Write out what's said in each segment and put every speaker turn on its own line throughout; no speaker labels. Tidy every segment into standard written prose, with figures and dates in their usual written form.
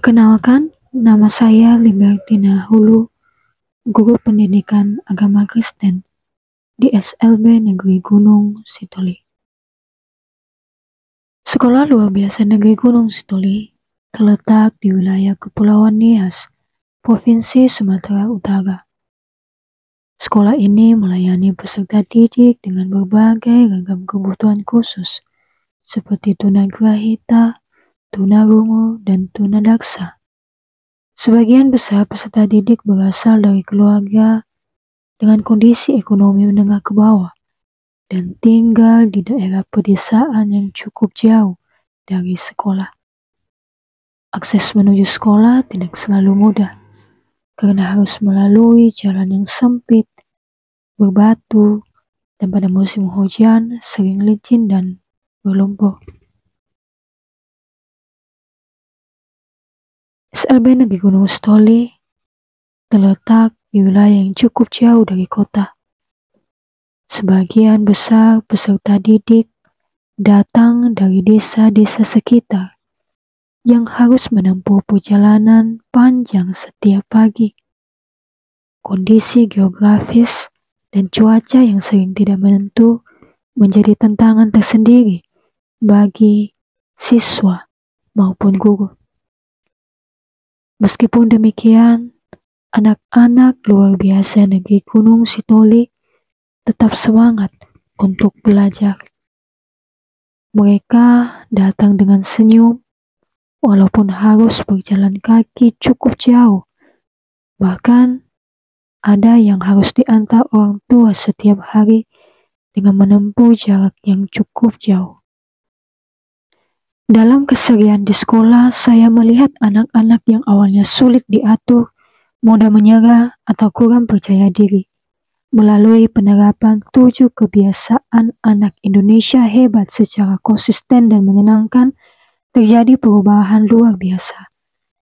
Perkenalkan, nama saya Libertina Hulu, Guru Pendidikan Agama Kristen di SLB Negeri Gunung Sitoli. Sekolah Luar Biasa Negeri Gunung Sitoli terletak di wilayah Kepulauan Nias, Provinsi Sumatera Utara. Sekolah ini melayani peserta didik dengan berbagai ragam kebutuhan khusus, seperti tunagrahita, tunarungu, dan tunadaksa. Sebagian besar peserta didik berasal dari keluarga dengan kondisi ekonomi menengah ke bawah dan tinggal di daerah pedesaan yang cukup jauh dari sekolah. Akses menuju sekolah tidak selalu mudah karena harus melalui jalan yang sempit, berbatu, dan pada musim hujan sering licin dan berlumpur. SLB Negeri Gunung Sitoli terletak di wilayah yang cukup jauh dari kota. Sebagian besar peserta didik datang dari desa-desa sekitar yang harus menempuh perjalanan panjang setiap pagi. Kondisi geografis dan cuaca yang sering tidak menentu menjadi tantangan tersendiri bagi siswa maupun guru. Meskipun demikian, anak-anak luar biasa negeri Gunung Sitoli tetap semangat untuk belajar. Mereka datang dengan senyum, walaupun harus berjalan kaki cukup jauh. Bahkan, ada yang harus diantar orang tua setiap hari dengan menempuh jarak yang cukup jauh. Dalam keseharian di sekolah, saya melihat anak-anak yang awalnya sulit diatur, mudah menyerah, atau kurang percaya diri. Melalui penerapan 7 kebiasaan anak Indonesia hebat secara konsisten dan menyenangkan, terjadi perubahan luar biasa.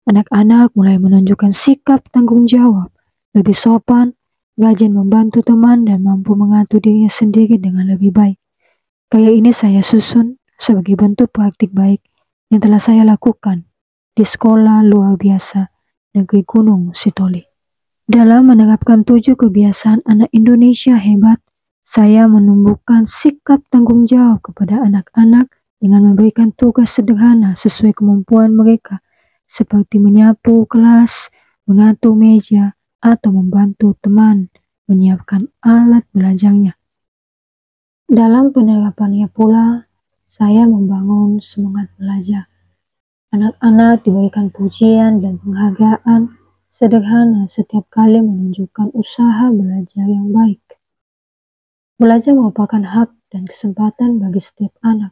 Anak-anak mulai menunjukkan sikap tanggung jawab, lebih sopan, rajin membantu teman, dan mampu mengatur dirinya sendiri dengan lebih baik. Karya ini saya susun sebagai bentuk praktik baik yang telah saya lakukan di sekolah luar biasa Negeri Gunung Sitoli. Dalam menerapkan 7 kebiasaan anak Indonesia hebat, saya menumbuhkan sikap tanggung jawab kepada anak-anak dengan memberikan tugas sederhana sesuai kemampuan mereka, seperti menyapu kelas, mengatur meja, atau membantu teman menyiapkan alat belajarnya. Dalam penerapannya pula, saya membangun semangat belajar. Anak-anak diberikan pujian dan penghargaan sederhana setiap kali menunjukkan usaha belajar yang baik. Belajar merupakan hak dan kesempatan bagi setiap anak,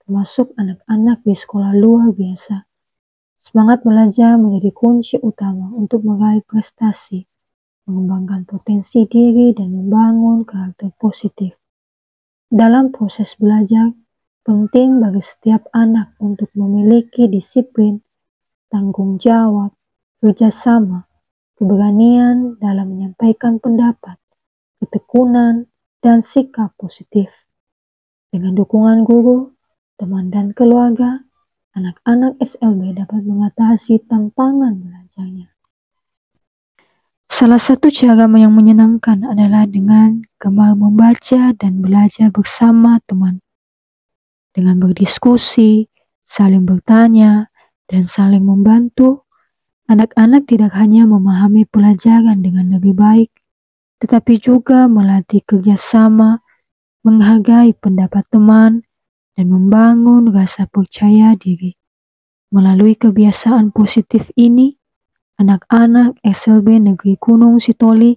termasuk anak-anak di sekolah luar biasa. Semangat belajar menjadi kunci utama untuk meraih prestasi, mengembangkan potensi diri, dan membangun karakter positif. Dalam proses belajar, penting bagi setiap anak untuk memiliki disiplin, tanggung jawab, kerjasama, keberanian dalam menyampaikan pendapat, ketekunan, dan sikap positif. Dengan dukungan guru, teman, dan keluarga, anak-anak SLB dapat mengatasi tantangan belajarnya. Salah satu cara yang menyenangkan adalah dengan gemar membaca dan belajar bersama teman. Dengan berdiskusi, saling bertanya, dan saling membantu, anak-anak tidak hanya memahami pelajaran dengan lebih baik, tetapi juga melatih kerjasama, menghargai pendapat teman, dan membangun rasa percaya diri. Melalui kebiasaan positif ini, anak-anak SLB Negeri Gunung Sitoli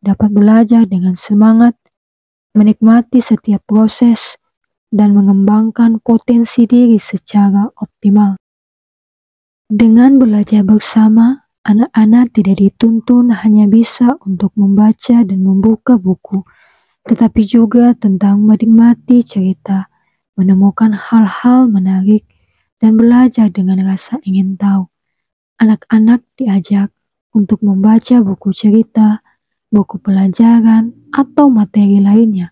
dapat belajar dengan semangat, menikmati setiap proses, dan mengembangkan potensi diri secara optimal. Dengan belajar bersama, anak-anak tidak dituntun hanya bisa untuk membaca dan membuka buku, tetapi juga tentang menikmati cerita, menemukan hal-hal menarik, dan belajar dengan rasa ingin tahu. Anak-anak diajak untuk membaca buku cerita, buku pelajaran, atau materi lainnya,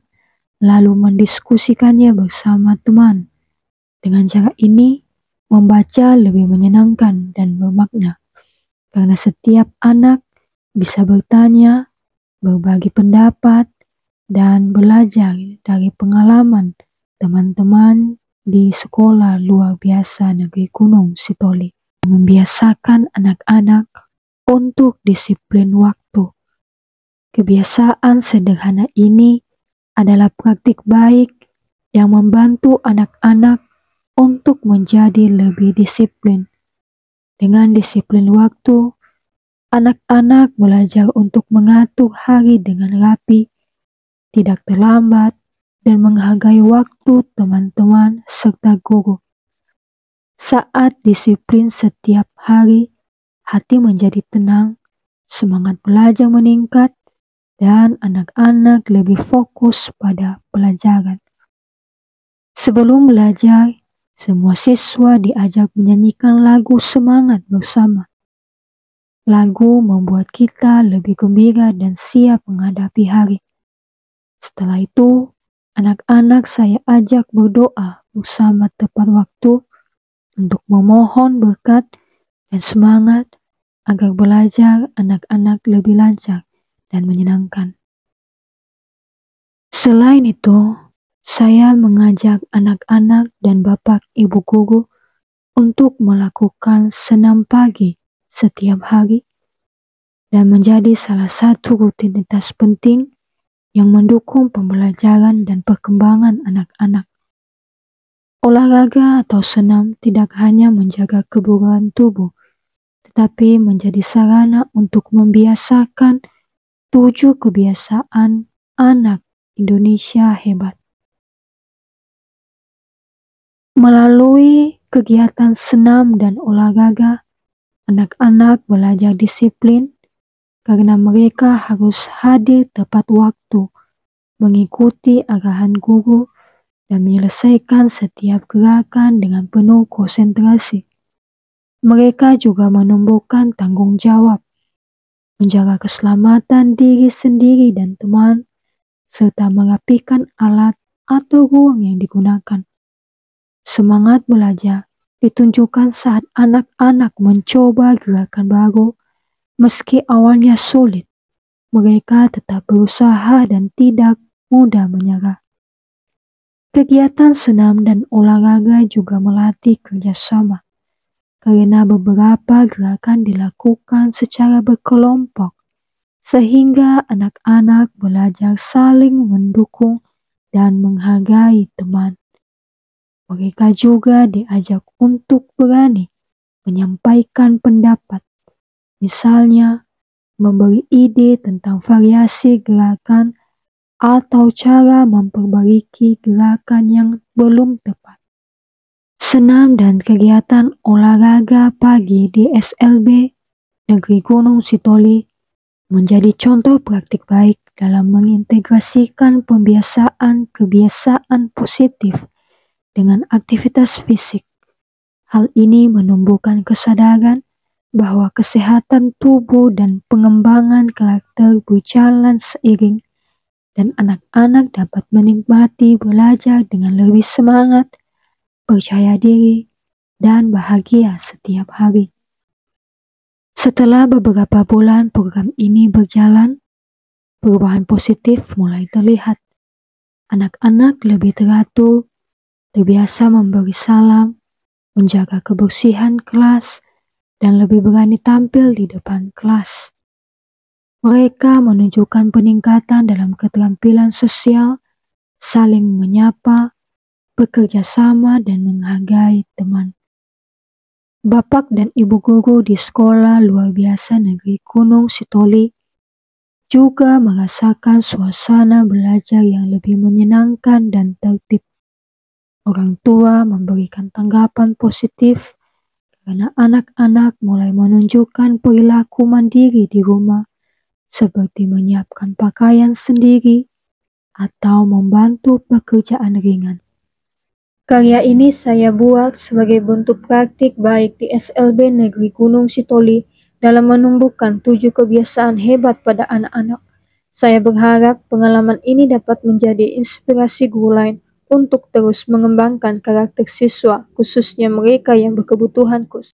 lalu mendiskusikannya bersama teman. Dengan cara ini, Membaca lebih menyenangkan dan bermakna, karena setiap anak bisa bertanya, berbagi pendapat, dan belajar dari pengalaman teman-teman di sekolah luar biasa Negeri Gunung Sitoli. Membiasakan anak-anak untuk disiplin waktu. Kebiasaan sederhana ini adalah praktik baik yang membantu anak-anak untuk menjadi lebih disiplin. Dengan disiplin waktu, anak-anak belajar untuk mengatur hari dengan rapi, tidak terlambat, dan menghargai waktu teman-teman serta guru. Saat disiplin setiap hari, hati menjadi tenang, semangat belajar meningkat, dan anak-anak lebih fokus pada pelajaran. Sebelum belajar, semua siswa diajak menyanyikan lagu semangat bersama. Lagu membuat kita lebih gembira dan siap menghadapi hari. Setelah itu, anak-anak saya ajak berdoa bersama tepat waktu untuk memohon berkat dan semangat agar belajar anak-anak lebih lancar dan menyenangkan. Selain itu, saya mengajak anak-anak dan bapak ibu guru untuk melakukan senam pagi setiap hari dan menjadi salah satu rutinitas penting yang mendukung pembelajaran dan perkembangan anak-anak. Olahraga atau senam tidak hanya menjaga kebugaran tubuh, tetapi menjadi sarana untuk membiasakan 7 kebiasaan anak Indonesia hebat. Melalui kegiatan senam dan olahraga, anak-anak belajar disiplin karena mereka harus hadir tepat waktu, mengikuti arahan guru, dan menyelesaikan setiap gerakan dengan penuh konsentrasi. Mereka juga menumbuhkan tanggung jawab, menjaga keselamatan diri sendiri dan teman, serta merapikan alat atau ruang yang digunakan. Semangat belajar ditunjukkan saat anak-anak mencoba gerakan baru, meski awalnya sulit. Mereka tetap berusaha dan tidak mudah menyerah. Kegiatan senam dan olahraga juga melatih kerjasama, karena beberapa gerakan dilakukan secara berkelompok, sehingga anak-anak belajar saling mendukung dan menghargai teman. Mereka juga diajak untuk berani menyampaikan pendapat, misalnya memberi ide tentang variasi gerakan atau cara memperbaiki gerakan yang belum tepat. Senam dan kegiatan olahraga pagi di SLB Negeri Gunung Sitoli menjadi contoh praktik baik dalam mengintegrasikan kebiasaan positif dengan aktivitas fisik. Hal ini menumbuhkan kesadaran bahwa kesehatan tubuh dan pengembangan karakter berjalan seiring, dan anak-anak dapat menikmati belajar dengan lebih semangat, percaya diri, dan bahagia setiap hari. Setelah beberapa bulan program ini berjalan, perubahan positif mulai terlihat. Anak-anak lebih teratur, terbiasa memberi salam, menjaga kebersihan kelas, dan lebih berani tampil di depan kelas. Mereka menunjukkan peningkatan dalam keterampilan sosial, saling menyapa, bekerja sama, dan menghargai teman. Bapak dan ibu guru di sekolah luar biasa Negeri Gunung Sitoli juga merasakan suasana belajar yang lebih menyenangkan dan tertib. Orang tua memberikan tanggapan positif karena anak-anak mulai menunjukkan perilaku mandiri di rumah, seperti menyiapkan pakaian sendiri atau membantu pekerjaan ringan. Karya ini saya buat sebagai bentuk praktik baik di SLB Negeri Gunung Sitoli dalam menumbuhkan 7 kebiasaan hebat pada anak-anak. Saya berharap pengalaman ini dapat menjadi inspirasi guru lain untuk terus mengembangkan karakter siswa, khususnya mereka yang berkebutuhan khusus.